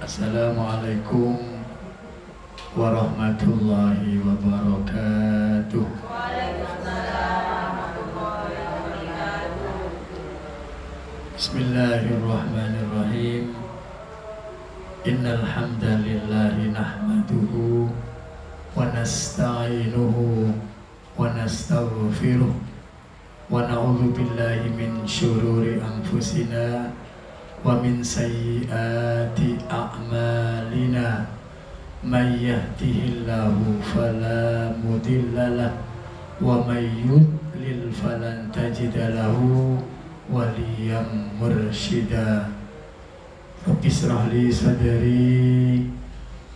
Assalamualaikum warahmatullahi wabarakatuh. Bismillahirrahmanirrahim. Innal hamdalillahi nahmaduhu wa nasta'inuhu wa nastaghfiruh wa na'udzu billahi min syururi anfusina wa min sayyiati a'malina may yahdihillahu fala mudhillalah wa may yudlil falan tajida lahu waliyan mursyida. Rabbi shrah li sadri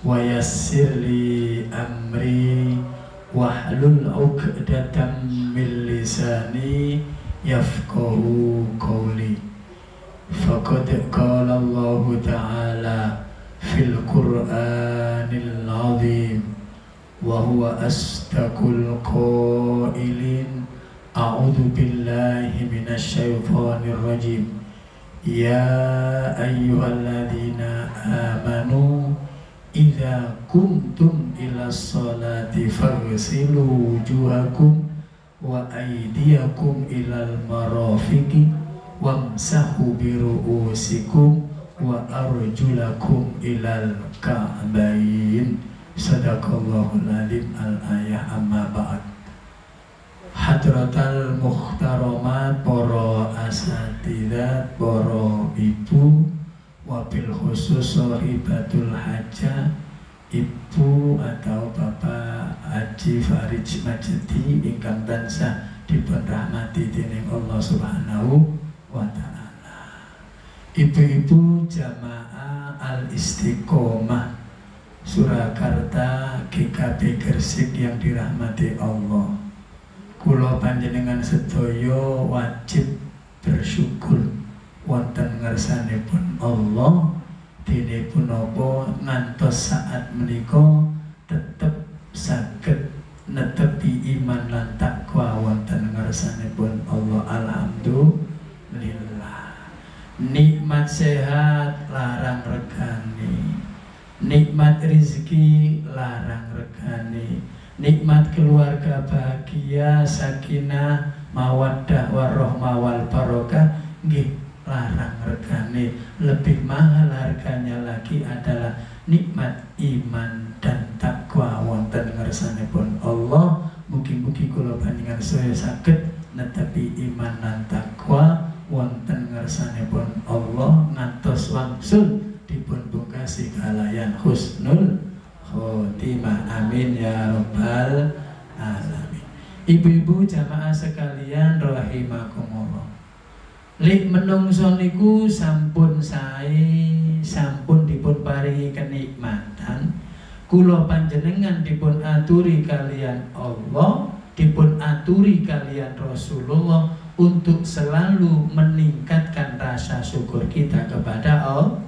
wa yassir li amri wahlul 'uqdatam min lisani yafqahu qawli. Faqad qala Allah Ta'ala fil Qur'anil 'azim wa huwa asdaqul qailin. A'udzu billahi minasy syaithanir rajim. Ya ayyuhalladzina amanu idza qumtum ilas sholati faghsilu wujuhakum wa aydiyakum ilal marafiqi wamsahu biru'usikum wa arjulakum ilal ka'bayn. Sadaqallahul alim. Al-ayah. Amma ba'd. Hadratal muhtaramat, para asatidzah, para ibu, wabil khusus sahibatul hajah, ibu atau bapak Haji Farij Majdi ingkang tansah dipun rahmati dening Allah Subhanahu wa ta'ala. Ibu-ibu jamaah Al-Istiqomah Surakarta GKP Gresik yang dirahmati Allah, kula panjenengan sedaya wajib bersyukur wonten ngersanipun Allah dene punapa ngantos saat menika tetep saged netepi iman lan takwa wonten ngersanipun Allah. Alhamdulillah. Nikmat sehat larang regani, nikmat rezeki larang regani, nikmat keluarga bahagia, sakinah, mawaddah, warahmah wal barokah nggih larang regane. Lebih mahal harganya lagi adalah nikmat iman dan takwa wonten ngersanipun Allah. Mugi-mugi kula panjenengan saya saged netepi iman lan takwa wonten ngersanipun Allah ngantos wangsul dipun pungkasi kalayan husnul khotimah. Amin ya rabbal alamin. Ibu-ibu jamaah sekalian rahimakumullah, lik menungso niku sampun sae, sampun dipun paringi kenikmatan, kula panjenengan dipun aturi kalian Allah, dipun aturi kalian Rasulullah untuk selalu meningkatkan rasa syukur kita kepada Allah.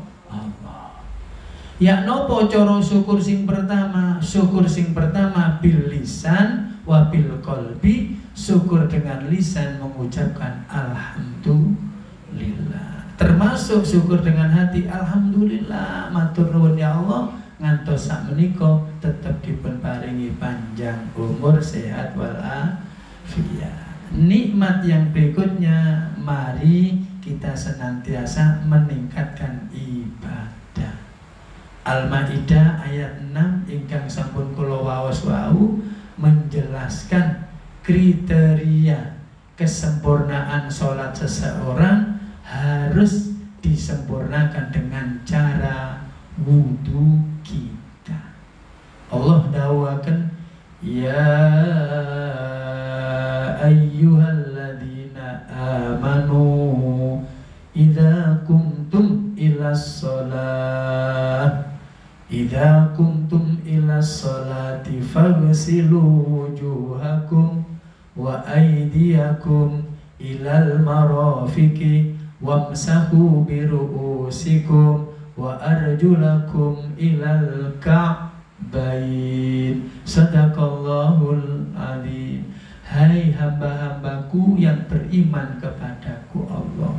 Ya nopo coro syukur sing pertama? Syukur sing pertama bil lisan wa bil qalbi. Syukur dengan lisan mengucapkan alhamdulillah. Termasuk syukur dengan hati, alhamdulillah matur nuwun ya Allah ngantos sak menika tetep dipun paringi panjang umur, sehat walafiat. Nikmat yang berikutnya, mari kita senantiasa meningkatkan ibadah. Al-Maidah ayat 6 ingkang sampun kula waos wau menjelaskan kriteria kesempurnaan sholat seseorang harus disempurnakan dengan cara wudu kita. Allah dawakan, ya ayyuhalladzina amanu idza kumtum ilas sholat idza kumtum ilas sholati faghsilu wujuhakum wa aydiyakum ilal marafiqi wamsahu biru'usikum wa arjulakum ilal ka'bayn. Sadaqallahul alim. Hai hamba-hambaku yang beriman kepadaku Allah,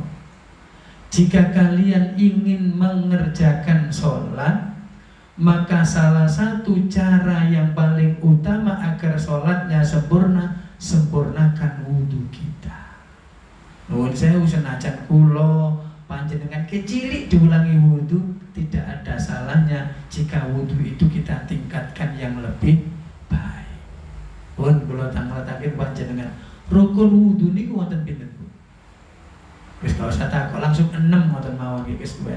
jika kalian ingin mengerjakan sholat, Maka salah satu cara yang paling utama agar sholatnya sempurna, sempurnakan wudhu kita. Nuwun sewu senajan kula panjenengan kecilik diulangi wudhu, tidak ada salahnya jika wudhu itu kita tingkatkan yang lebih baik. Pun kula tangletaken panjenengan rukun wudhu niku wonten pinten, Bu? Wis gak usah takok, langsung 6 wonten mawon nggih wis duwe.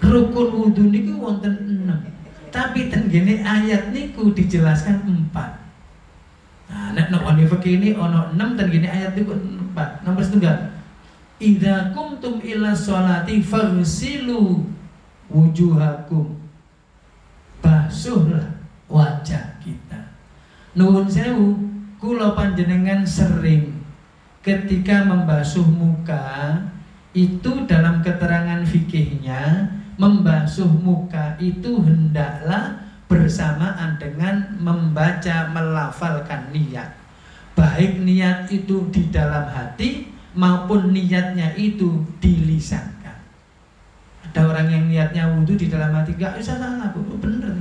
Rukun wudhu niku wonten 6. Tapi tenggene ayat niku dijelaskan 4. Nah, nek nang fikih ini ono 6, tenggene ayat niku 4. Nomor 1. Idza kumtum ila sholati faghsilu wujuhakum. Basuhlah wajah kita. Nuwun sewu, kula panjenengan sering ketika membasuh muka itu dalam keterangan fikihnya, membasuh muka itu hendaklah bersamaan dengan membaca, melafalkan niat. Baik niat itu di dalam hati maupun niatnya itu dilisankan. Ada orang yang niatnya wudhu di dalam hati, gak usah salah, bener.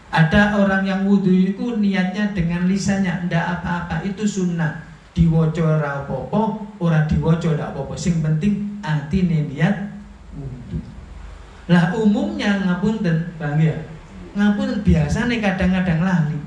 Ada orang yang wudhu itu niatnya dengan lisannya, ndak apa-apa, itu sunnah. Diwoco ora apa-apa, ora diwoco ndak apa-apa. Sing penting atine niat wudhu. Lah umumnya ngapunten, Bang ya. Ngapunten biasane kadang-kadang lali.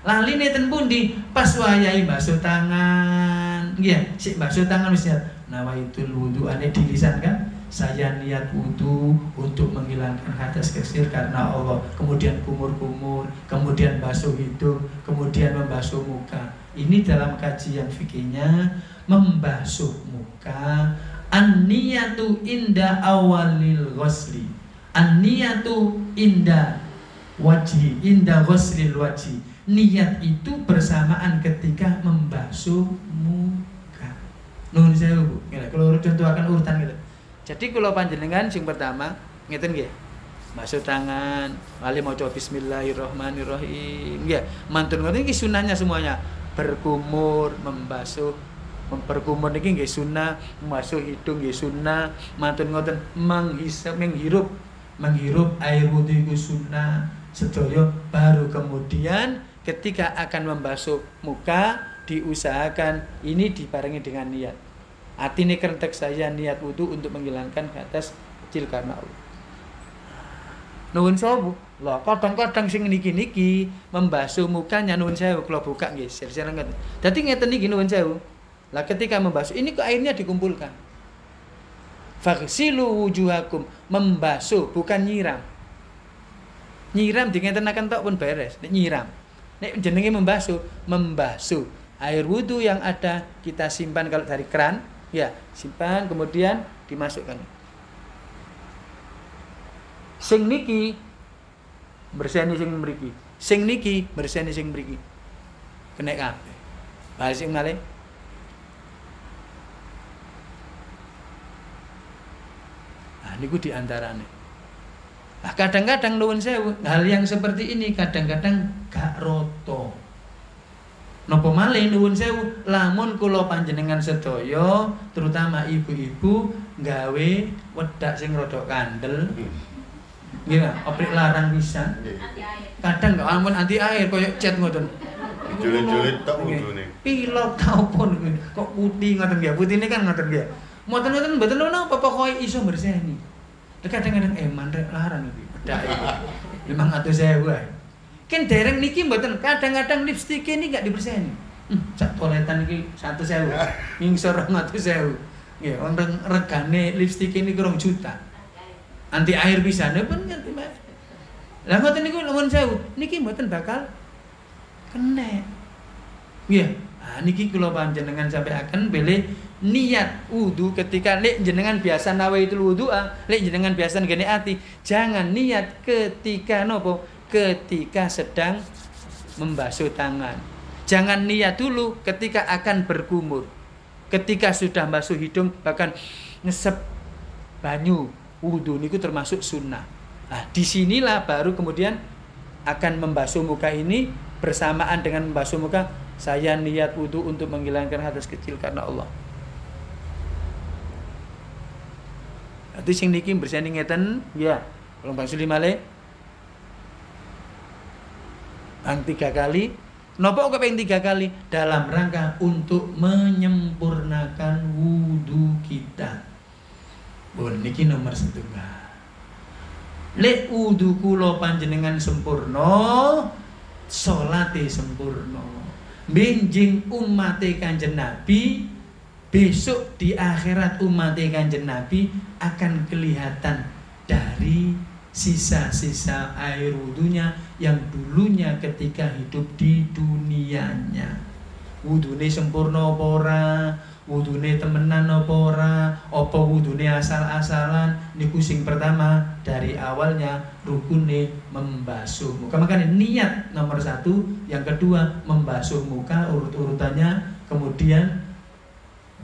Lali neten pundi pas wayahe basuh tangan. Nggih, sik basuh tangan wis niat. Nawaitul wudu ane di lisan kan. Saya niat wudu untuk menghilangkan hadas kecil karena Allah. Kemudian kumur-kumur, kemudian basuh hidung, kemudian membasuh muka. Ini dalam kajian fikihnya membasuh muka. An-niyatu inda awalil ghusli. An-niyatu inda wajhi, inda ghuslil wajhi. Niat itu bersamaan ketika membasuh muka. Nuhun sewu, Bu. Kalau contoh akan urutan gitu. Jadi kalau panjenengan sing pertama ngeten nggih. Basuh tangan, lali maca bismillahirrahmanirrahim. Nggih, mantun ngoten iki sunahnya semuanya. Berkumur, membasuh. Memperkumur niki nggih sunah, membasuh hidung nggih sunah, mantun ngoten menghirup air wudu iku sunah sedaya. Baru kemudian ketika akan membasuh muka diusahakan ini dibarengi dengan niat. Atine krentek saya niat wudu untuk menghilangkan hadas kecil karena Allah. Nuwun sewu. Lah kadang-kadang sing niki-niki membasuh mukanya nuwun sewu kula buka nggih sir-sir ngeten. Dadi ngeten niki nuwun sewu. Lah ketika membasuh ini ke airnya dikumpulkan. Faghsilu wujuhakum, membasuh bukan nyiram. Nyiram dingetenaken tok pun beres, nek nyiram. Nek jenenge membasuh, membasuh. Air wudu yang ada kita simpan kalau dari keran, ya, simpan kemudian dimasukkan. Sing niki bersihane sing mriki. Sing niki bersihane sing mriki. Kenek kabeh. Bali sing malih. Niku diantarane. Nah, kadang-kadang nuwun sewu, hal yang seperti ini kadang-kadang gak roto. Napa malih nuwun sewu, lamun kula panjenengan sedaya, terutama ibu-ibu gawe wedak sing rada kandel. Nggih, oprik larang pisan. Kadang gak ampun anti air koyo cet ngoten. Julit-julit tok wudune. Pilok ta opo kok putih ngoten nggih. Putine kan ngoten nggih. Mboten mboten napa pokoke iso bersihani. Kadang-kadang eman rek larang iki. Bedak iki. 500.000 ae. Ken dereng niki mboten kadang-kadang lipstik ini enggak dibersihani. Sak toletan iki 100.000. Ngingsor 200.000. Nggih, wonten regane lipstik ini 2 juta. Anti air pisane pun ngerti Mas. Lah ngoten niku nuwun sewu, niki mboten bakal kena. Nggih. Nah, niki kula panjenengan sampaiaken bilih niat wudu ketika lek jenengan biasa nawaitul wudu, lek jenengan biasa ngene ati, jangan niat ketika nopo? Ketika sedang membasuh tangan. Jangan niat dulu ketika akan berkumur. Ketika sudah basuh hidung bahkan ngesep banyu wudu niku termasuk sunnah. Nah, disinilah baru kemudian akan membasuh muka ini bersamaan dengan membasuh muka. Saya niat wudu untuk menghilangkan hadas kecil karena Allah. Itu sing niki bersihane ngeten, ya. Kalau Bang Suli malih Bang 3 kali. Napa kok ping 3 kali? Dalam rangka untuk menyempurnakan wudu kita. Pun niki nomor 1. Lek wudu kula panjenengan sempurna, salate sempurna. Benjing umate Kanjeng Nabi, besok di akhirat umate Kanjeng Nabi akan kelihatan dari sisa-sisa air wudunya yang dulunya ketika hidup di dunianya. Wudune sempurna apa ora? Wudune temenan apa ora? Apa wudune asal-asalan? Niku sing pertama dari awalnya rukune membasuh muka. Makanya niat nomor 1, yang kedua membasuh muka urut-urutannya, kemudian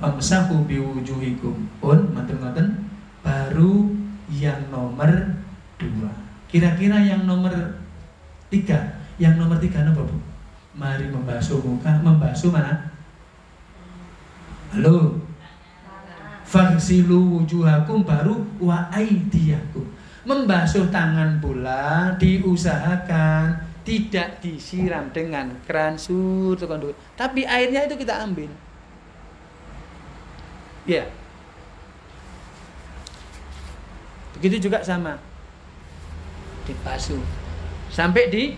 amsahu biwujuhikum. Pun manten-manten baru yang nomor 2. Kira-kira yang nomor 3. Yang nomor 3 apa, Bu? Mari membasuh muka, membasuh mana? Halo. Faghsilu wujuhakum baru wa aidiyakum. Membasuh tangan pula diusahakan tidak disiram dengan keran sur, tapi airnya itu kita ambil. Ya. Begitu juga sama. Dibasuh sampai di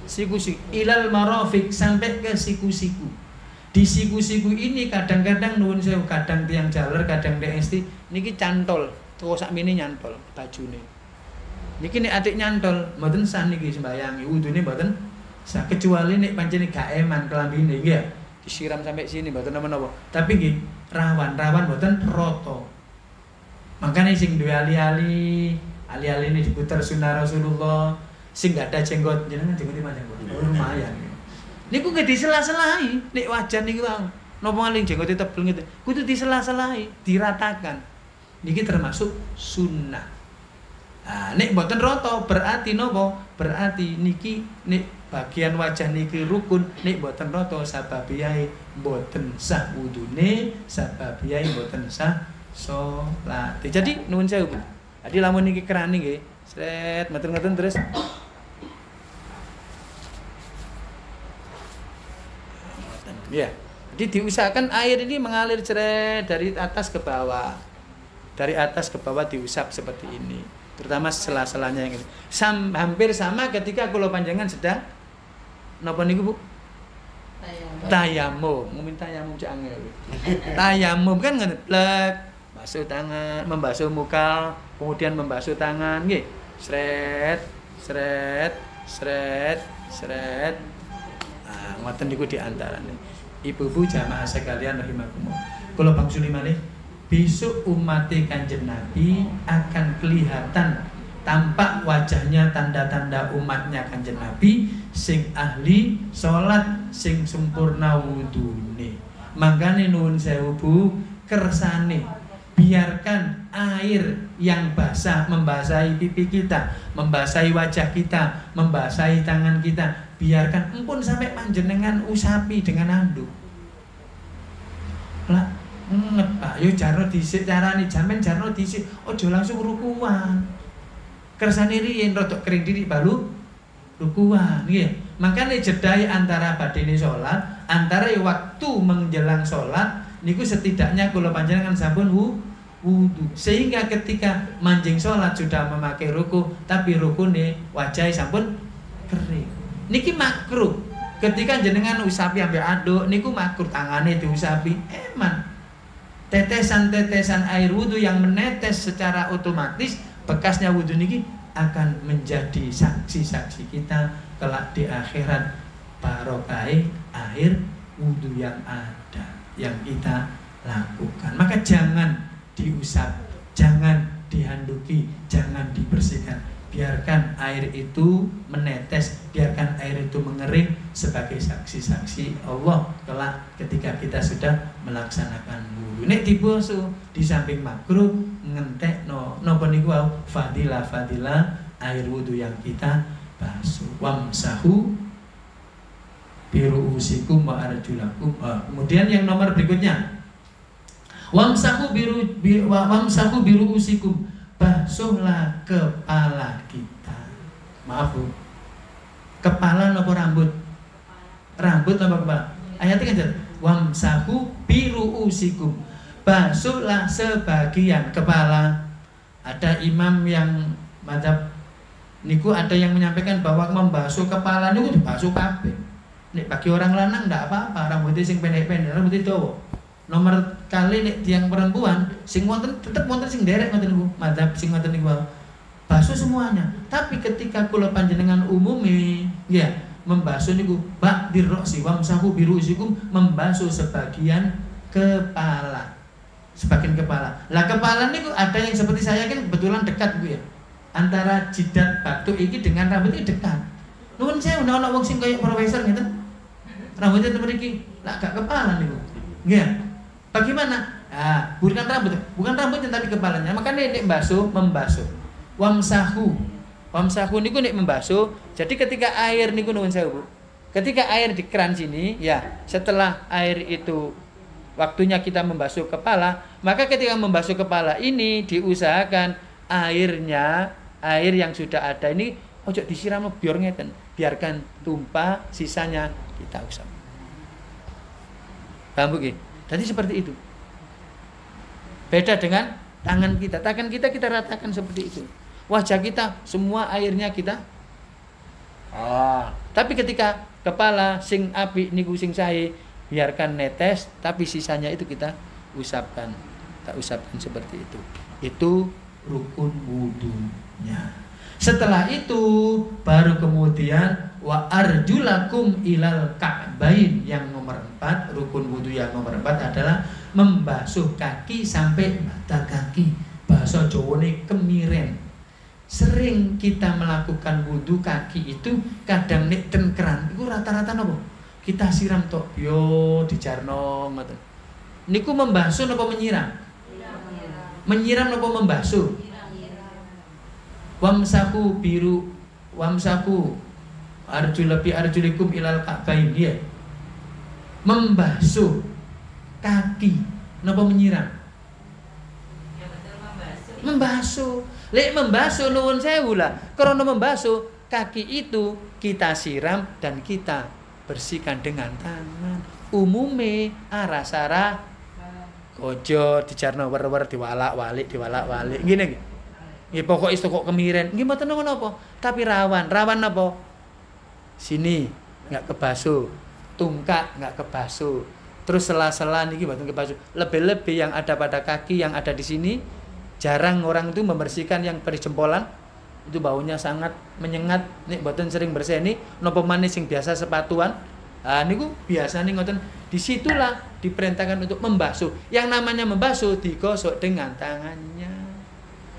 siku-siku, ilal marafiq, sampai ke siku-siku. Di siku-siku ini kadang-kadang nuwun sewu, kadang tiang jaler, kadang DST niki cantol, terus sakmene nyantol bajune. Niki nek atik nyantol mboten sah niki sembayangi, wudune mboten sah, kecuali nek pancene gak eman kelambine nggih ya. Disiram sampai sini mboten napa-napa. Tapi nggih rawan mboten rata. Makanya sing duwe ali-ali ini diputar sunnah Rasulullah, sing gak ada jenggot, jenengan jenggot mana jenggot? Lumayan. Niku nggak disela-selai, nek wajan niku tau. Napa ngaling jenggot tebel gitu. Kudu disela-selai, diratakan. Niki termasuk sunnah. Nah, nek mboten rata berarti napa? Berarti niki nek bagian wajah niki rukun, nek mboten rata sababiyae mboten sah wudune, sababiyae mboten sah salat. Jadi nuwun sewu, Bu. Jadi lamun niki kerani nggih, sret meten-meten terus. Ya. Jadi diusahakan air ini mengalir sret dari atas ke bawah. Dari atas ke bawah diusap seperti ini. Terutama sela-selanya yang ini. Hampir sama ketika kula panjenengan sedang napa niku, Bu? Tayamum. Ngomong tayamum cak angel. Tayamum kan ngono, plek, basuh tangan, membasuh muka, kemudian membasuh tangan nggih. Sret. Ah, ngoten niku di antarane. Ibu-ibu jamaah sekalian rahimakumullah. Kula bangsuli malih, besok umat Kanjeng Nabi akan kelihatan tampak wajahnya, tanda-tanda umatnya Kanjeng Nabi sing ahli salat, sing sempurna wudune. Mangkane nuwun sewu, Bu, kersane biarkan air yang basah membasahi pipi kita, membasahi wajah kita, membasahi tangan kita. Biarkan empun sampai panjenengan usapi dengan anduk. Lah, Pak, yo jarno dhisik carane, jamen jarno dhisik, aja langsung rukuan. Kersane riyen rada kering diri baru rukuan nggih. Makane jedai antara badene salat, antara waktu menjelang salat niku setidaknya kula panjenengan sampun wudu. Sehingga ketika manjing salat sudah memakai ruku, tapi rukune wajah sampun kering. Niki makruh. Ketika jenengan usapi ambek aduk niku makruh, tangane diusapi. Eman. Tetesan-tetesan air wudu yang menetes secara otomatis bekasnya wudu niki akan menjadi saksi-saksi kita kelak di akhirat, barokah air wudu yang ada yang kita lakukan. Maka jangan diusap, jangan dihanduki, jangan dibersihkan. Biarkan air itu menetes, biarkan air itu mengering sebagai saksi-saksi Allah kelak ketika kita sudah melaksanakan wudu. Nek dibasuh di samping makruh ngentekno napa niku fadilah air wudu yang kita basuh. Wamsahu biruusikum wa arjulakum. Kemudian yang nomor berikutnya, wamsahu biruusikum, basuhlah kepala kita. Maaf, Bu, Kepala napa rambut? Rambut napa kepala? Ayatnya kan wamsahu biruusikum. Basuhlah sebagian kepala. Ada imam yang madzhab niku ada yang menyampaikan bahwa membasuh kepala niku dibasuh kabeh. Nek bagi orang lanang ndak apa-apa, rambutnya sing pendek-pendek, rambutnya dawa. Nomor kali nek tiang perempuan sing wonten tetep wonten sing derek ngoten niku, madzhab sing ngoten niku basuh semuanya. Tapi ketika kula panjenengan umume ya membasuh niku ba'dir ra'si wamsahu biru'sikum, membasuh sebagian kepala. Sebagian kepala. Lah kepala niku ada yang seperti saya kan kebetulan dekat Bu ya. Antara jidat batu iki dengan rambut iki dekat. Nuwun sewu ana wong sing kaya profesor ngeten. Rambutnya temen iki lah gak kepala niku. Nggih. Bagaimana? Ah, bukan rambutnya tapi kepalanya. Makanya nek membasuh. Wamsahu niku nek membasuh. Jadi ketika air niku nuwun sewu Bu. Ketika air di keran sini ya, setelah air itu waktunya kita membasuh kepala, maka ketika membasuh kepala ini diusahakan air yang sudah ada ini ojo disiram biar ngeten, biarkan tumpah, sisanya kita usap. Paham Bu? Jadi seperti itu. Beda dengan tangan kita kita ratakan seperti itu. Wajah kita semua airnya kita. Tapi ketika kepala sing api niku sing sae biarkan netes, tapi sisanya itu kita usapkan. Kita usapkan seperti itu. Itu rukun wudunya. Setelah itu baru kemudian wa arjulakum ilal ka'bain, yang nomor 4, rukun wudu yang nomor 4 adalah membasuh kaki sampai mata kaki. Bahasa Jawane kemiren. Sering kita melakukan wudu kaki itu kadang nek ten keran iku rata-rata napa? Kita siram tok yo dijarno ngoten. Niku membasuh napa menyiram? Menyiram napa membasuh? Wamsaku arjulikum ilal ka'bain ya. Membasuh kaki napa menyiram? Ya betul membasuh. Membasuh. Lek membasuh nuwun sewu lah. Karena membasuh kaki itu kita siram dan kita bersihkan dengan tangan. Umume arah-arah ojo dijarno wer-wer diwalak-walik. Ngene nggih. Nggih pokok iso kok kemiren. Nggih mboten napa. Tapi rawan napa? Sini enggak kebasuh. Tungkak enggak kebasuh. Terus sela-sela niki mboten kebasuh. Lebih-lebih yang ada pada kaki yang ada di sini, jarang orang itu membersihkan yang perjempolan. Itu baunya sangat menyengat. Nek mboten sering bersih napa maneh sing biasa sepatuan. Niku biasane ngoten. Disitulah diperintahkan untuk membasuh. Yang namanya membasuh digosok dengan tangannya.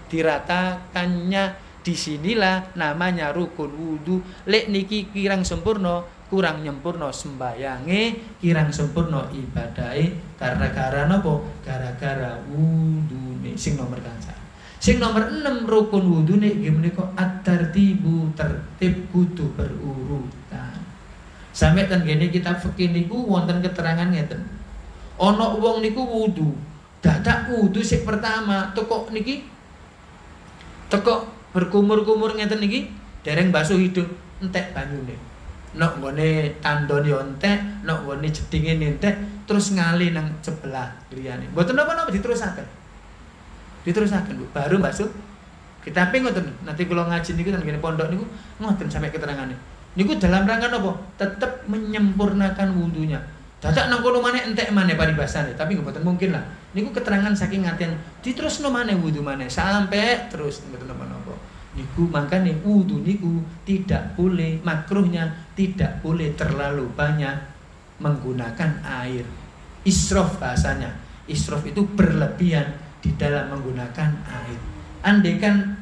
Diratakannya, disinilah namanya rukun wudu. Lek niki kirang sempurna, kurang nyempurna sembayange, kirang sempurna ibadahe gara-gara napa? Gara-gara wudune sing nomor kancah. Sing nomor 6 rukun wudune nggih menika at-tartibu, tertib kudu berurutan. Sampai ten gene kitab fikih niku wonten keterangan ngeten. Ana wong niku wudu, dadak wudu sing pertama teko niki teko berkumur-kumur ngeten niki dereng basuh hidung, entek banyune. Nok nggone tandon yo entek, nok nggone jedinge entek, terus ngali nang sebelah griyane. Mboten napa-napa diterusaken. Diterusaken Bu, baru basuh. Kita ping ngoten. Nanti kula ngaji niku teng ngene pondok niku ngoten sampai keterangannya. Niku dalam rangka napa? Tetep menyempurnakan wudunya. Dadak nang kono maneh entek maneh paribasane, tapi mboten mungkin lah. Niku keterangan saking ngaten diterusno maneh wudu maneh sampai terus mboten napa-napa. Niku makane wudu niku tidak boleh, makruhnya tidak boleh terlalu banyak menggunakan air. Israf bahasanya. Israf itu berlebihan di dalam menggunakan air. Andaikan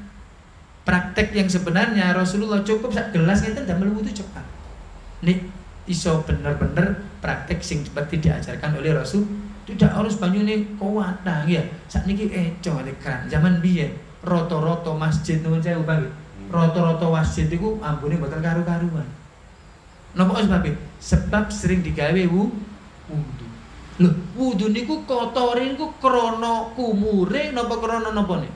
praktek yang sebenarnya Rasulullah cukup sak gelas ngeten damel wudu cepat. Nek iso bener-bener praktek sing seperti diajarkan oleh Rasul, tidak harus banyune kuat nah ya. Sakniki eco nek keran zaman biyen rata-rata masjid nuwun sewu Bang. Rata-rata masjid iku ambune mboten karu-karuan. Napa sebabe? Sebab sering digawe wudu. Lho, wudu niku kotore niku krana kumure napa krana napane?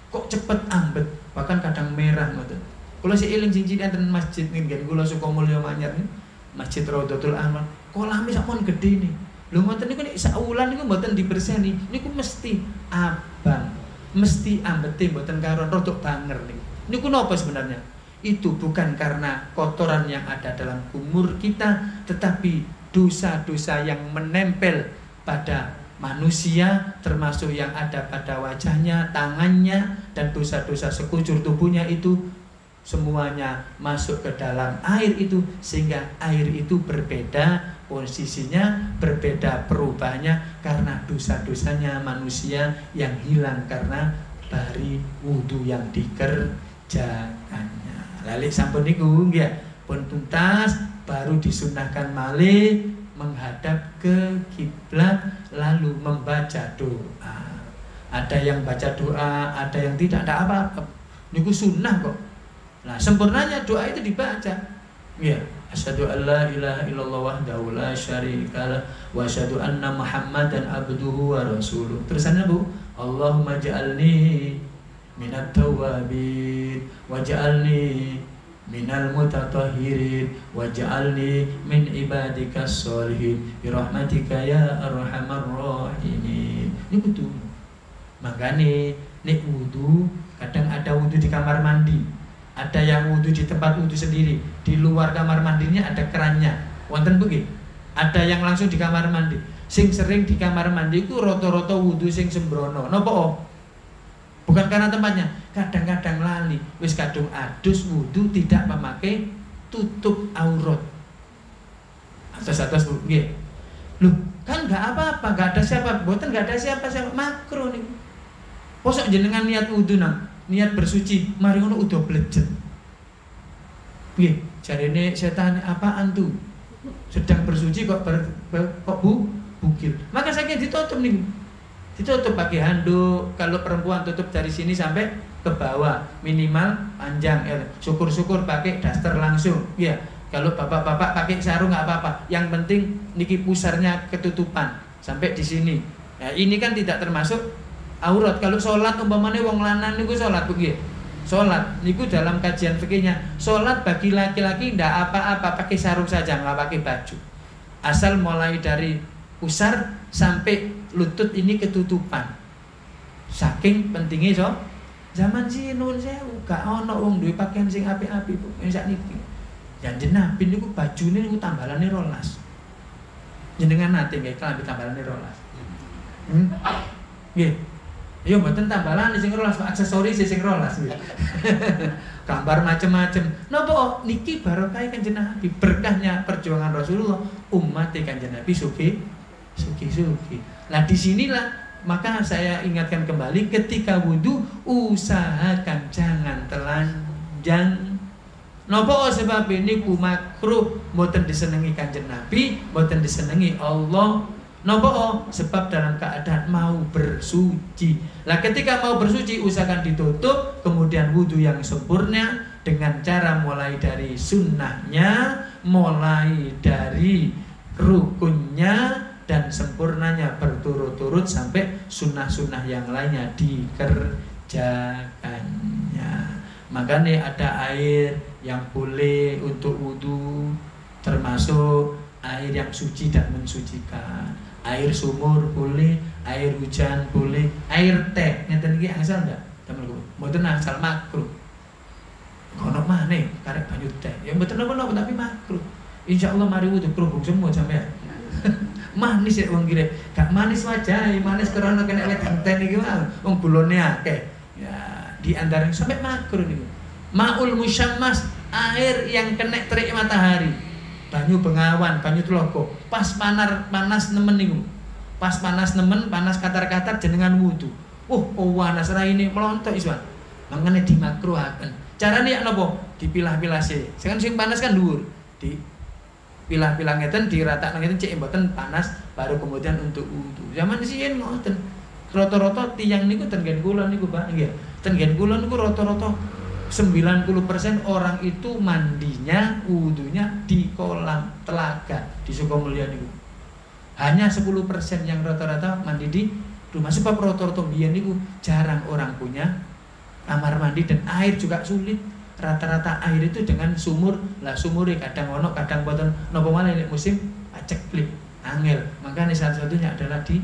Kok cepet ambet, bahkan kadang merah ngoten. Kula sik eling cincin enten masjid nggih kula Sukamulya Manyar niku. Masjid Raudhatul Amal. Kolame sakmon gedhe nih. Lho ngoten niku nek sak wulan niku mboten dibersihani. Niku mesti abang. Mesti ambete mboten karuan rodok banger niku. Niku napa sebenarnya? Itu bukan karena kotoran yang ada dalam kumur kita, tetapi dosa-dosa yang menempel pada manusia, termasuk yang ada pada wajahnya, tangannya, dan dosa-dosa sekujur tubuhnya itu semuanya masuk ke dalam air itu, sehingga air itu berbeda posisinya, berbeda perubahannya karena dosa-dosanya manusia yang hilang karena bari wudu yang dikerjakannya. Lalik sampun niku nggih pun tuntas, baru disunahkan malih menghadap ke kiblat lalu membaca doa. Ada yang baca doa, ada yang tidak, ada apa-apa. Niku sunnah kok. Nah, sempurnanya doa itu dibaca. Ya, asyhadu an la ilaha illallah wahdahu la syarikalah wa asyhadu anna Muhammadan abduhu wa rasuluh. Terusannya Bu, Allahumma ja'alni minat tawabin waj'alni minal mutatahhirin waj'alni min ibadikas sholihin birahmatika ya arhamar rahimin. Ini betul. Makanya nek wudu, kadang ada wudu di kamar mandi, ada yang wudu di tempat wudu sendiri, di luar kamar mandinya ada kerannya. Wonten Bu nggih? Ada yang langsung di kamar mandi. Sing sering di kamar mandi ku rata-rata wudu sing sembrono. Napa? Bukan karena tempatnya, kadang-kadang lali, wis kadung adus wudu tidak memakai tutup aurat. Atas-atas Bu nggih. Loh, kan enggak apa-apa, enggak ada siapa, mboten enggak ada siapa-siapa, makro niku. Posok jenengan niat wudu nang, niat bersuci, mari ngono udah blejet. Nggih, jarene setan apaan tuh? Sedang bersuci kok bugil. Maka saya ditutup nih. Ditutup pakai handuk. Kalau perempuan tutup dari sini sampai ke bawah, minimal panjang. Syukur-syukur pakai daster langsung. Ya, kalau bapak-bapak pakai sarung nggak apa-apa. Yang penting niki pusarnya ketutupan sampai di sini. Nah, ini kan tidak termasuk aurat. Kalau sholat umpamanya wong lanang niku sholat begitu. Sholat niku dalam kajian fikihnya, sholat bagi laki-laki ndak apa-apa pakai sarung saja, nggak pakai baju. Asal mulai dari pusar sampai lutut ini ketutupan. Saking pentingnya so. Zaman si nun sewu gak ono wong duwe pakaian sing apik-apik Bu. Sakniki. Janjen Nabi niku bajune niku tambalane 12. Jenengan nate nggih klambi tambalane 12. Nggih. Ya mboten tambalan sing rolas, aksesoris sing rolas. Gambar macem-macem. Napa niki barokah Kanjeng Nabi, berkahnya perjuangan Rasulullah, umat Kanjeng Nabi sugih. Nah disinilah maka saya ingatkan kembali, ketika wudu usahakan jangan telanjang. Napa sebab niku makruh, mboten disenengi Kanjeng Nabi, mboten disenengi Allah. Napa? Sebab dalam keadaan mau bersuci. Lah ketika mau bersuci usahakan ditutup, kemudian wudu yang sempurna dengan cara mulai dari sunnahnya, mulai dari rukunnya, dan sempurnanya berturut-turut sampai sunnah-sunnah yang lainnya dikerjakannya. Makanya ada air yang boleh untuk wudu, termasuk air yang suci dan mensucikan. Air sumur boleh, air hujan boleh, air teh ngeten iki angsal ndak? Temen-temen, mboten angsal makruh. Kono maneh karek banyu teh. Ya mboten napa-napa tapi makruh. Insyaallah mari wudu kerubung semua sampean. Manis ya wong kire. Gak manis wajahe, manis karena kena wet genten iki wae. Wong gulone akeh. Ya, di antara sampai makruh niku. Maul musyammas, air yang kena terik matahari. Banyu Bengawan, banyu Tlogo, pas panas nemen niku. Pas panas nemen, panas katar-katar jenengan wudu. Panas ra ini melontok iswan. Mangane dimakruhaken. Carane ya napa? Dipilah-pilah sih. Sing panas kan dhuwur. Pilah-pilah ngeten diratakno ngeten cek mboten panas, baru kemudian untuk wudu. Zaman siyen ngoten. Rata-rata tiyang niku ten nggen kula niku Pak nggih. Ten nggen kula niku rata-rata 90% orang itu mandinya, wudunya di kolam telaga di Sukamulya niku. Hanya 10% yang rata-rata mandi di rumah. Sebab rata-rata biyen niku jarang orang punya kamar mandi dan air juga sulit. rata-rata air itu dengan sumur. Lah sumure kadang ono kadang boten napa malih nek musim paceklik angel. Makanya satu-satunya adalah di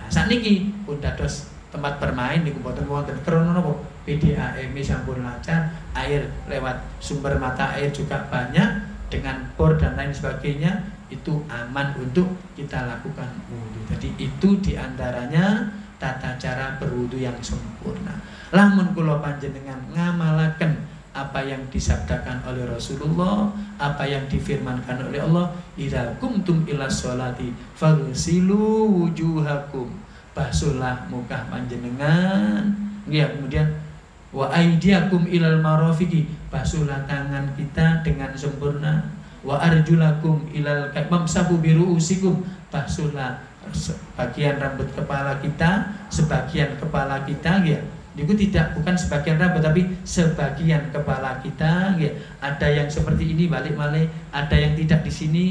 sakniki pun dados tempat bermain niku boten wonten krana napa PDAM sampun lancar, air lewat sumber mata air juga banyak dengan bor dan lain sebagainya, itu aman untuk kita lakukan wudu. Jadi itu diantaranya tata cara berwudu yang sempurna. Lamun kula panjenengan ngamalaken apa yang disabdakan oleh Rasulullah, apa yang difirmankan oleh Allah, idza kumtum ila sholati faghsilu wujuhakum, basuhlah muka panjenengan, ya, kemudian wa aidiakum ilal marafiqi, basuhlah tangan kita dengan sempurna, wa arjulakum ilal mamsahu biruusikum, basuhlah sebagian rambut kepala kita, sebagian kepala kita, ya. Itu bukan sebagian rambut tapi sebagian kepala kita, ya. Ada yang seperti ini balik-balik, ada yang tidak di sini,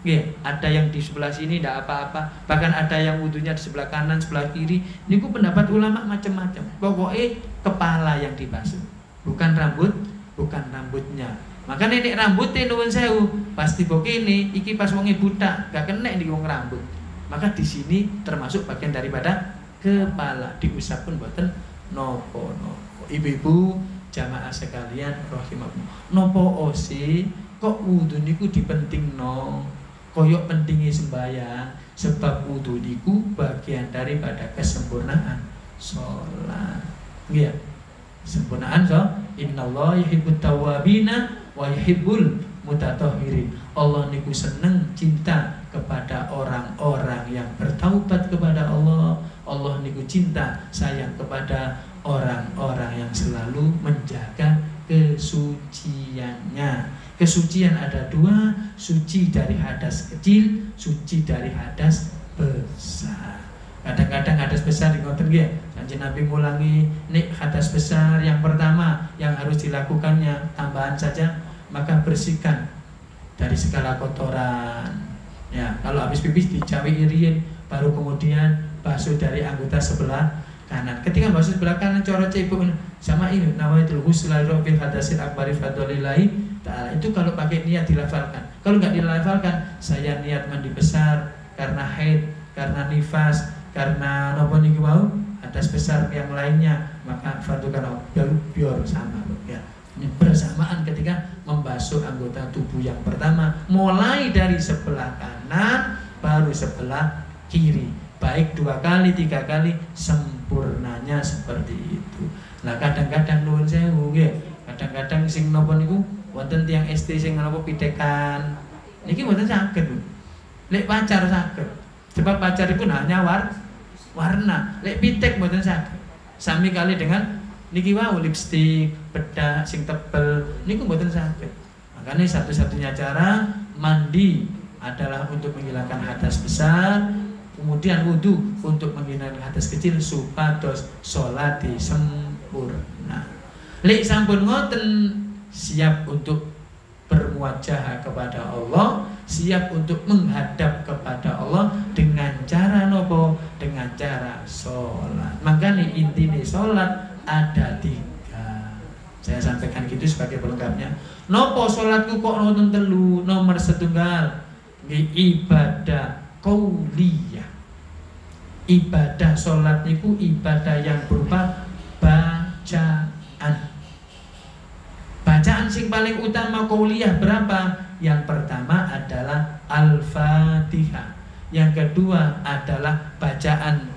ya. Ada yang di sebelah sini tidak apa-apa, bahkan ada yang wudunya di sebelah kanan, sebelah kiri. Niku pendapat ulama macam-macam. Pokoknya kepala yang dibasuh, bukan rambut, bukan rambutnya. Maka nenek rambutnya nuwun sewu, pasti begini, iki pas wonge buta, gak kena di wong rambut. Maka di sini termasuk bagian daripada kepala, diusap pun boten nopo-nopo. Ibu-ibu jamaah sekalian rahimakumullah, nopo osi kok wudu niku dipentingno koyok pentingnya sembahyang, sebab wudu niku bagian daripada kesempurnaan sholat. Iya, sempurnaan so. Innallaha yuhibbut tawwabina wa yuhibbul mutatahhirin. Allah niku seneng, cinta kepada orang-orang yang bertaubat kepada Allah. Allah niku cinta, sayang kepada orang-orang yang selalu menjaga kesuciannya. Kesucian ada dua, suci dari hadas kecil, suci dari hadas besar. Kadang-kadang hadas besar ngoten nggih, Kanjeng Nabi mulangi, nek hadas besar yang pertama yang harus dilakukannya tambahan saja, maka bersihkan dari segala kotoran. Ya, kalau habis pipis dicawi iriin, baru kemudian basuh dari anggota sebelah kanan. Ketika basuh sebelah kanan coro ibu sama ini nawaitul husla rabbil hadasil akbari fadlillahi ta'ala. Itu kalau pakai niat dilafalkan. Kalau enggak dilafalkan, saya niat mandi besar karena haid, karena nifas, karena nopo niku mau hadas besar yang lainnya, maka fardhukan biar sama ya. Bersamaan ketika membasuh anggota tubuh yang pertama, mulai dari sebelah kanan baru sebelah kiri, baik 2 kali 3 kali, sempurnanya seperti itu. Nah kadang-kadang nuwun sewu nggih, kadang-kadang sing napa niku wonten tiyang SD sing napa pitekan niki mboten saged. Lek pacar saged, sebab pacar itu hanya warna. Lek pitek mboten saged. Sami kali dengan niki wau lipstik, bedak sing tebel niku mboten saged. Makanya satu-satunya cara mandi adalah untuk menghilangkan hadas besar, kemudian wudu untuk menghilangkan hadas kecil supados sholat sempurna. Lek sampun ngoten, siap untuk bermuajah kepada Allah, siap untuk menghadap kepada Allah dengan cara nopo? Dengan cara sholat. Makanya intinya sholat ada 3. Saya sampaikan gitu sebagai pelengkapnya. Nopo sholatku kok nonton telu? Nomor 1 ibadah qauliyah. Ibadah sholat niku ibadah yang berupa bacaan. Bacaan sing paling utama qauliyah berapa? Yang pertama adalah Al-Fatihah. Yang kedua adalah bacaan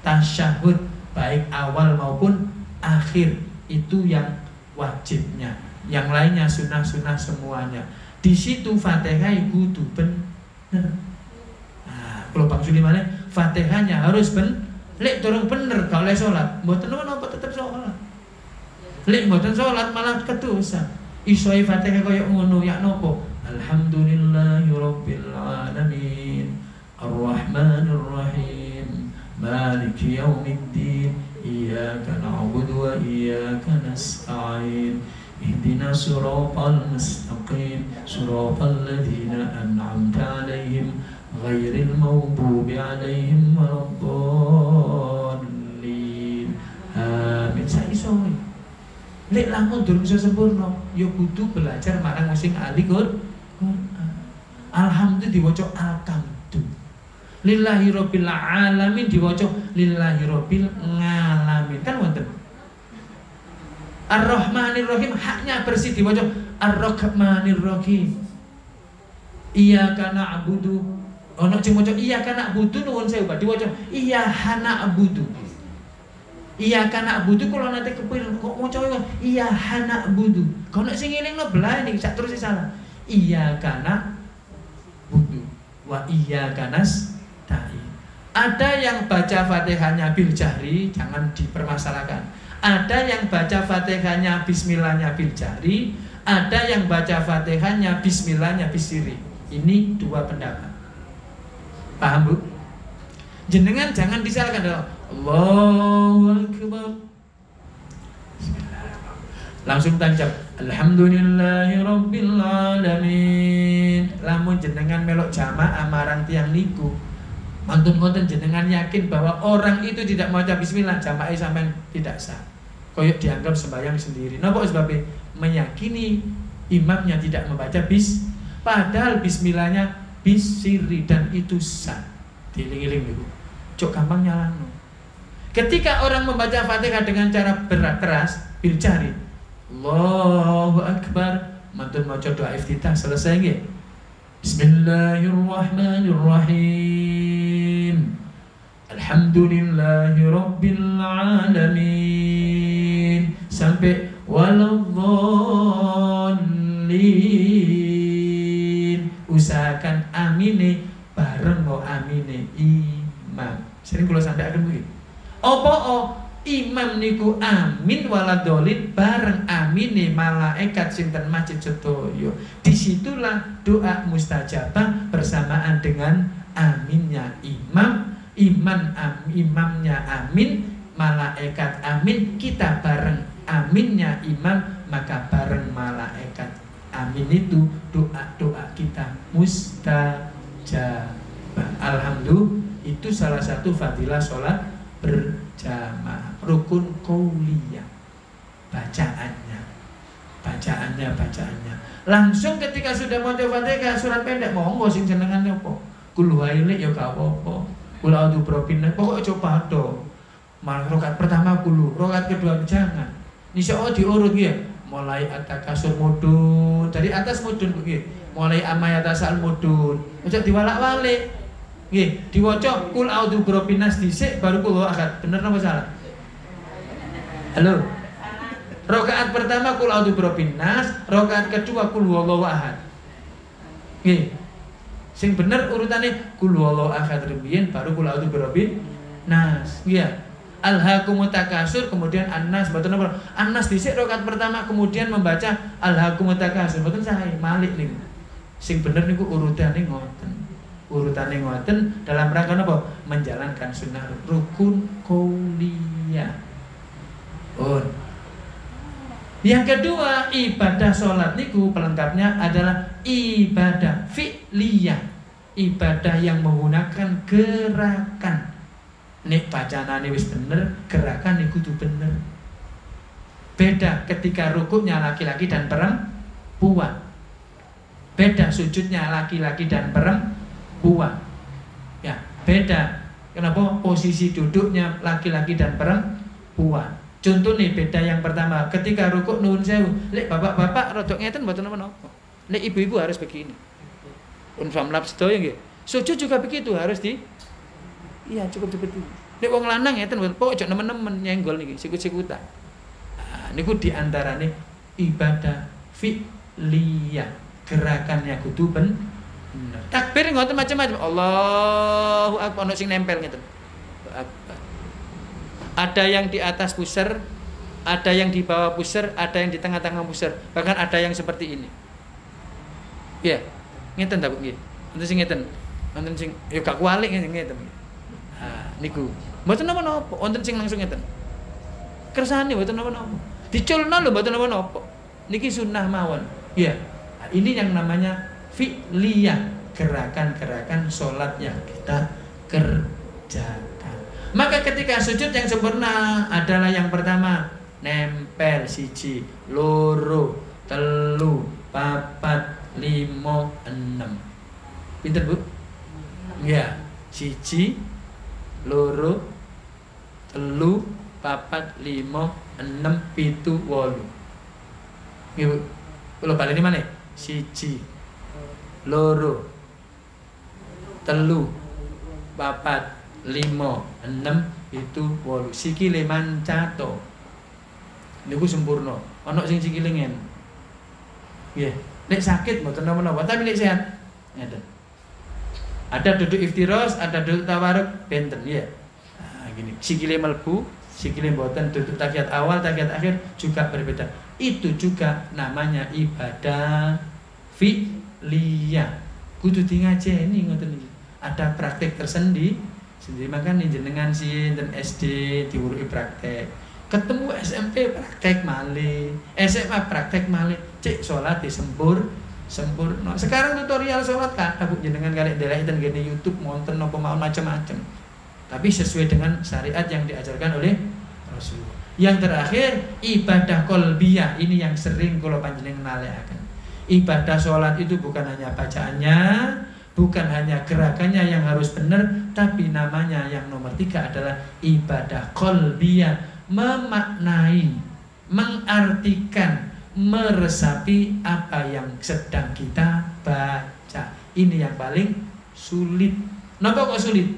tasyahud, baik awal maupun akhir, itu yang wajibnya. Yang lainnya sunah-sunah semuanya. Di situ Fatihah kudu bener. Nah, kalau Bang Suli mana Fatihahnya harus lek dorong bener kalau sholat, mboten napa tetep sholat. Lek mboten sholat malah kedosa. Isoi Fatihah koyo ngono ya nopo? Alhamdulillahirabbil alamin. Ar-Rahmanir Rahim. Maliki yaumiddin. Iyyaka na'budu wa iyyaka nasta'in. Ihdina siratal mustaqim. Siratal ladzina an'amta 'alaihim ghairil maghdubi 'alaihim waladdallin. Amin. Saya isoi. Lek lamun durung iso sempurna, ya kudu belajar marang sing ahli Quran. Alhamdulillah diwaca alhamdu. Lillahi rabbil alamin diwaca lillahi rabbil ngalamin. Kan wonten. Ar-Rahmanir Rahim haknya bersih diwaca Ar-Rahmanir Rahim. Iyyaka na'budu. Ono sing maca iyyaka na'budu nuwun sewu Pak diwaca iyyaka na'budu. Iyyaka na'budu kula nate kepir kok maca iyyaka na'budu. Kono sing ngelingno belah niki sak terus salah. Iyyaka na'budu wa iyyaka nasta'in. Ada yang baca Fatihahnya bil jahri, jangan dipermasalahkan. Ada yang baca Fatihahnya bismillahnya bil jahri, ada yang baca Fatihahnya bismillahnya bisiri. Ini dua pendapat. Paham Bu? Jenengan jangan disalahkan dong. Allahu Akbar. Langsung tancap. Alhamdulillahi Rabbil Alamin. Lamun jenengan melok jamaah marang tiang niku, mantun-mantun jenengan yakin bahwa orang itu tidak maca bismillah, jamaah sampean tidak sah. Koyok dianggap sembahyang sendiri. Napa sebabnya? Meyakini imamnya tidak membaca padahal bismillahnya bisiri dan itu sah. Diling-iling niku. Cok gampang nyalano. Ketika orang membaca Fatihah dengan cara berat keras, bil jahri, Allahu Akbar, mantun maca doa iftitah selesai nggih. Bismillahirrahmanirrahim. Alhamdulillahi rabbil alamin sampai waladhdallin. Usahakan amine bareng mau amine imam. Sering kula sandhaken kuwi. Apa imam niku amin waladhdallin bareng amine malaikat sinten masjid sedaya. Disitulah doa mustajabah bersamaan dengan aminnya imam, imamnya amin, malaikat amin, kita bareng aminnya imam, maka bareng malaikat amin itu doa-doa kita mustajabah. Alhamdulillah, itu salah satu fadilah sholat berjamaah. Rukun qauliyah, bacaannya. Langsung ketika sudah mau Fatihah surat pendek, monggo sing jenengan apa? Kul wailek ya gak apa-apa. Kul a'udzu birabbin nas, pokoke coba do. Malah rakaat pertama kulu, rakaat kedua jangan. Insyaallah diurut ya. Mulai at-takasur mudun, dari atas mudun nggih. Mulai amayatasal mudun. Aja diwalak-walik. Nggih, diwaca kul a'udzu birabbin nas dhisik baru kul ahad. Bener napa salah? Halo. Rakaat pertama kul a'udzu birabbin nas, rakaat kedua kul huwallahu ahad. Nggih. Sing bener urutane kul huwallahu ahad riyen baru kul a'udzu birabbin nas. Iya. Alhaakumut takasur kemudian an-nas, mboten napa? An-nas dhisik rakaat pertama kemudian membaca alhaakumut takasur. Mboten sae, malik niku. Sing bener niku urutane ngoten. Urutane ngoten dalam rangka napa? Menjalankan sunnah rukun qauliyah. Yang kedua, ibadah sholat niku pelengkapnya adalah ibadah fi'liyah, ibadah yang menggunakan gerakan. Nek bacanane wis bener, gerakan niku kudu bener. Beda ketika rukuknya laki-laki dan perempuan. Beda sujudnya laki-laki dan perempuan. Ya, beda. Kenapa? Posisi duduknya laki-laki dan perempuan. Contoh nih beda yang pertama, ketika rukuk nuwun sewu, lek bapak-bapak rodok ngeten mboten napa-napa. Lek ibu-ibu harus begini. Pun famlap sedaya nggih. Sujud juga begitu, harus iya cukup seperti itu. Lek wong lanang ngeten pokok aja nemen-nemen nyenggol niki, sikut-sikutan. Nah, niku diantarane ibadah fi'liyah, gerakannya kudu bener. Takbir ngoten macam-macam. Allahu akbar, ono sing nempel ngeten. Ada yang di atas pusar, ada yang di bawah pusar, ada yang di tengah-tengah pusar, bahkan ada yang seperti ini. Ya, ngeten ta Bu nggih. Wonten sing ngeten. Wonten sing ya gak kualik ngeten. Ah, niku. Mboten napa-napa, wonten sing langsung ngeten. Kersane mboten napa-napa. Diculno lho mboten napa-napa. Niki sunnah mawon. Ya. Nah, ini yang namanya fi'liyah, gerakan-gerakan salat yang kita kerjakan. Maka ketika sujud yang sempurna adalah yang pertama. nempel 1 loro telu papat 5 6. Pinter Bu? Ya, 1 loro telu papat 5 6 7 8. Nggih Bu. Kula baleni maneh. 1 loro telu papat 5 6 7 8. Sikile mancato. Niku sempurna. Ana sing sikile ngen. Nggih. Nek sakit mboten napa-napa, tapi nek sehat ngeten. Ada duduk iftiros, ada duduk tawaruk benten ya. Nah, gini, sikile mlebu, sikile mboten, duduk tahiyat awal, tahiyat akhir juga berbeda. Itu juga namanya ibadah fi'liyah. Kudu ngajeni ngoten iki. Ada praktek tersendiri. Makanya jenengan sinten SD diuruki praktek. Ketemu SMP praktek malih, SMA praktek malih. Cek salat sempurna. Sekarang tutorial sholat kata Bu jenengan kali deleh ten gene YouTube monten napa mawon macam-macam. Tapi sesuai dengan syariat yang diajarkan oleh Rasulullah. Yang terakhir ibadah qalbiyah, ini yang sering kula panjenengan nalikaken. Ibadah sholat itu bukan hanya bacaannya, bukan hanya gerakannya yang harus benar, tapi namanya yang nomor 3 adalah ibadah qalbiyah, memaknai, mengartikan, meresapi apa yang sedang kita baca. Ini yang paling sulit. Napa kok sulit?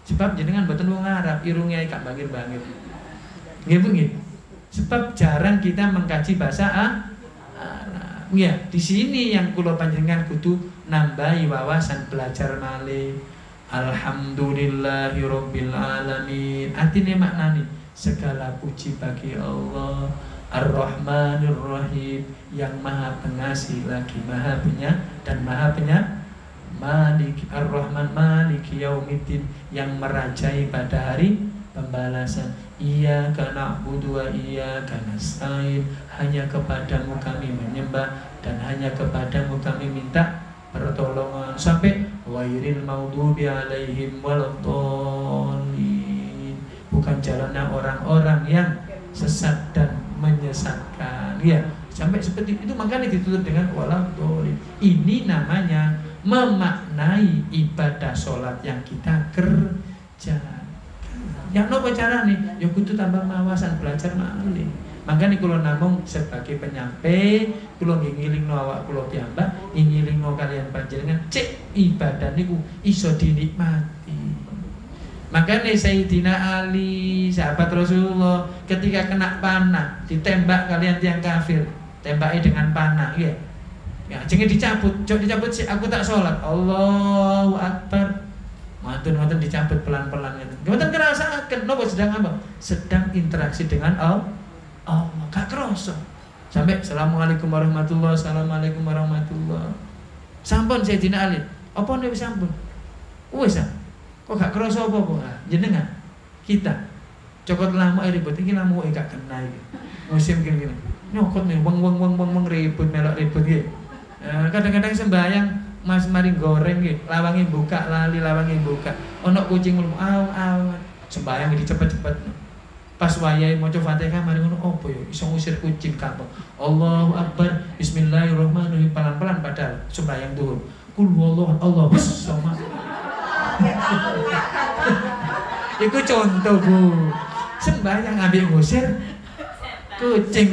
Sebab jenengan mboten wong Arab, irungnya gak bangir-bangir. Nggih Bu nggih. Sebab jarang kita mengkaji bahasa Arab. Ya, di sini yang kula panjenengan kudu nambahi wawasan belajar malih. Alhamdulillahirabbil alamin. Artine maknane segala puji bagi Allah Ar-Rahmanir Rahim, yang maha pengasih lagi maha penyayang dan maha penyayang. Malik Ar-Rahman Maliki Yaumiddin, yang merajai pada hari pembalasan. Iyyaka na'budu wa iyyaka nasta'in, hanya kepadamu kami menyembah dan hanya kepadamu kami minta pertolongan. Sampai ghairil maghdubi alaihim waladdallin, bukan jalannya orang-orang yang sesat dan menyesatkan ya, sampai seperti itu. Makanya ditutup dengan waladdallin. Ini namanya memaknai ibadah sholat yang kita kerjakan. Yang nopo carane ya kudu tambah mawasan, belajar malih. Makanya kula namung sebagai penyampai, kula ngilingno awak kula piyambak, ngilingno kalian panjenengan, cek ibadah niku iso dinikmati. Makanya Sayyidina Ali, sahabat Rasulullah, ketika kena panah, ditembak kalian tiang kafir, tembaki dengan panah, ya. Ya, jangan dicabut, coba dicabut sih, aku tak sholat. Allahu Akbar. Mantun dicabut pelan-pelan gitu. Kemudian kerasakan, nopo sedang apa? Sedang interaksi dengan Allah. Gak kerasa. Sampai Assalamualaikum warahmatullahi wabarakatuh. Assalamualaikum warahmatullahi. Sampun Sayyidina Ali. Apa nek wis sampun? Wis ah. Kok gak kerasa apa-apa? Jenengan kita cokot lama ribut iki lamu gak kena iki. Musim gini-gini. Nyokot nih wong ribut melok ribut iki. Kadang-kadang sembahyang Mas mari goreng iki, lawange buka lali lawange buka. Ono kucing mlebu aw sembahyang iki cepet-cepet. Pas wayahe maca Fatihah mari ngono opo ya iso ngusir kucing kapok. Allahu Akbar, bismillahirrahmanirrahim, pelan-pelan padahal sembahyang zuhur. Qul huwallahu Allahus samad. Iku contoh Bu. Sembahyang ambil ngusir kucing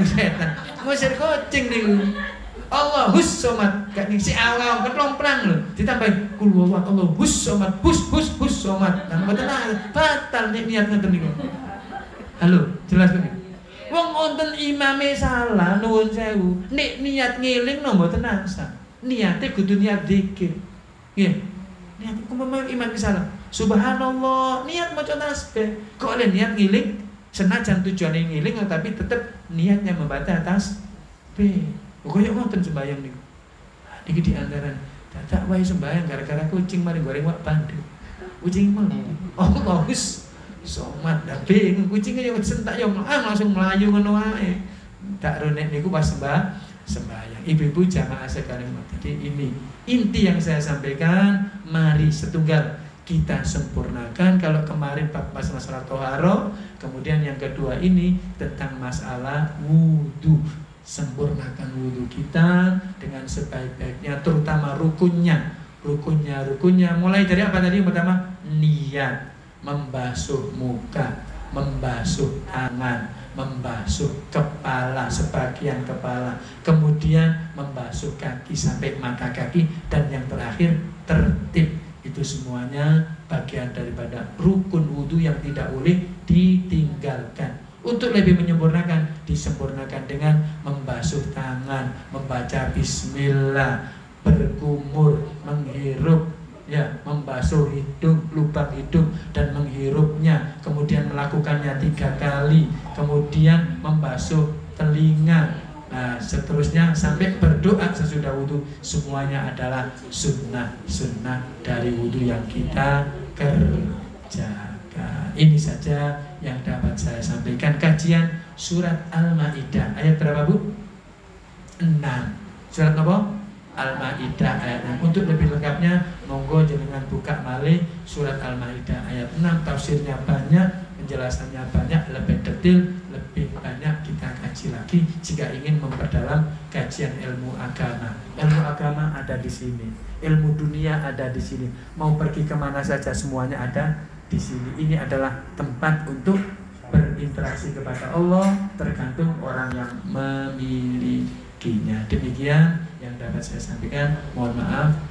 setan. Ngusir kucing niku. Allahus samad. Gak ning si awal ketomprang lho. Ditambahi qul huwallahu Allahus samad. Hus samad. Nang mboten batal nek niat ngoten niku. Halo, jelas kok. Wong wonten imame salah nuwun sewu. Nek niat ngelingno mboten nangsa. Niate kudu niat zikir. Nggih. Niat kumpama iman salah. Subhanallah, niat maca tasbih. Kok oleh niat ngiling, senajan tujuane ngiling tapi tetep niatnya membaca tasbih. Koyo ngoten sembayang niku. Niki di antaran dadak wae sembayang gara-gara kucing mari goreng wak bandu. Kucing mah. Allahus somat bingung kucingnya yo sentak yo langsung melayu ngono wae. Tak ronek niku pas sembahyang. Ibu-ibu jamaah sekalian. Jadi ini inti yang saya sampaikan, mari setunggal kita sempurnakan. Kalau kemarin masalah toharo, kemudian yang kedua ini tentang masalah wudhu. Sempurnakan wudhu kita dengan sebaik-baiknya, terutama rukunnya. Mulai dari apa tadi? Yang pertama, niat, membasuh muka, membasuh tangan, membasuh kepala, sebagian kepala, kemudian membasuh kaki sampai mata kaki, dan yang terakhir tertib. Itu semuanya bagian daripada rukun wudhu yang tidak boleh ditinggalkan. Untuk lebih menyempurnakan, disempurnakan dengan membasuh tangan, membaca bismillah, berkumur, menghirup, ya, membasuh hidung, lubang hidung dan menghirupnya, kemudian melakukannya 3 kali, kemudian membasuh telinga, nah seterusnya sampai berdoa sesudah wudhu. Semuanya adalah sunnah dari wudhu yang kita kerjakan. Ini saja yang dapat saya sampaikan. Kajian surat Al-Maidah ayat berapa, Bu? 6. Surat apa? Al-Maidah ayat 6. Untuk lebih lengkapnya monggo jenengan buka malih surat Al-Maidah ayat 6. Tafsirnya banyak, penjelasannya banyak, lebih detail, lebih banyak kita kaji lagi jika ingin memperdalam kajian ilmu agama. Ilmu agama ada di sini, ilmu dunia ada di sini. Mau pergi kemana saja semuanya ada di sini. Ini adalah tempat untuk berinteraksi kepada Allah, tergantung orang yang memilikinya. Demikian yang dapat saya sampaikan. Mohon maaf.